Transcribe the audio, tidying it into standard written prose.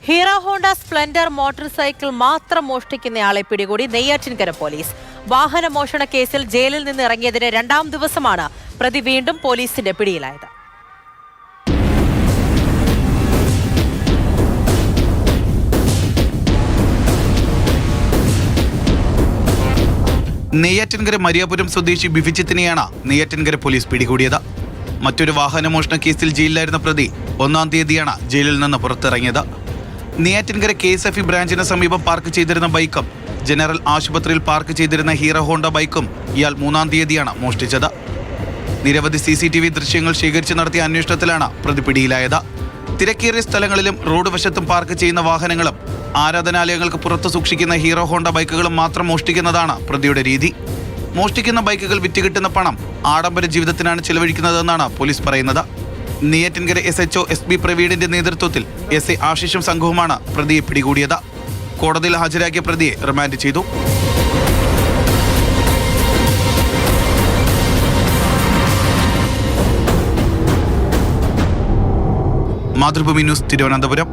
Hero Honda Splendor motorcycle മാത്രം മോഷ്ടിക്കുന്നയാളെ പിടികൂടി നെയ്യാറ്റിൻകര പോലീസ്. വാഹന മോഷണ കേസിൽ ജയിലിൽ നിന്ന് ഇറങ്ങിയതിന് 2ാം ദിവസമാണ് പ്രതി വീണ്ടും പോലീസിന്റെ പിടിയിലായത്. നെയ്യാറ്റിൻകര മരിയാപുരം സ്വദേശി ബിഫിജിത്തിനെയാണ് നെയ്യാറ്റിൻകര പോലീസ് പിടികൂടിയത്. മറ്റൊരു വാഹനമോഷണ കേസിൽ ജയിലിലായിരുന്ന പ്രതി 1-ാം തീയതിയാണ് ജയിലിൽ നിന്ന് പുറത്തിറങ്ങിയത്. നെയ്യാറ്റിൻകര KSFE ബ്രാഞ്ചിന് സമീപം പാർക്ക് ചെയ്തിരുന്ന ബൈക്കും ജനറൽ ആശുപത്രിയിൽ പാർക്ക് ചെയ്തിരുന്ന ഹീറോ ഹോണ്ട ബൈക്കും ഇയാൾ 3-ാം തീയതിയാണ് മോഷ്ടിച്ചത്. നിരവധി CCTV ദൃശ്യങ്ങൾ ശേഖരിച്ച് നടത്തിയ അന്വേഷണത്തിലാണ് പ്രതി പിടിയിലായത്. തിരക്കേറിയ സ്ഥലങ്ങളിലും റോഡ് വശത്തും പാർക്ക് ചെയ്യുന്ന വാഹനങ്ങളും ആരാധനാലയങ്ങൾക്ക് പുറത്ത് സൂക്ഷിക്കുന്ന ഹീറോ ഹോണ്ട ബൈക്കുകളും മാത്രം മോഷ്ടിക്കുന്നതാണ് പ്രതിയുടെ രീതി. മോഷ്ടിക്കുന്ന ബൈക്കുകൾ വിറ്റുകിട്ടുന്ന പണം ആഡംബര ജീവിതത്തിനാണ് ചെലവഴിക്കുന്നതെന്നാണ് പോലീസ് പറയുന്നത്. നെയ്യാറ്റിൻകര SHO SB പ്രവീണിന്റെ നേതൃത്വത്തിൽ SA ആശിഷും സംഘവുമാണ് പ്രതിയെ പിടികൂടിയത്. കോടതിയിൽ ഹാജരാക്കിയ പ്രതിയെ റിമാൻഡ് ചെയ്തു. മാതൃഭൂമി ന്യൂസ്, തിരുവനന്തപുരം.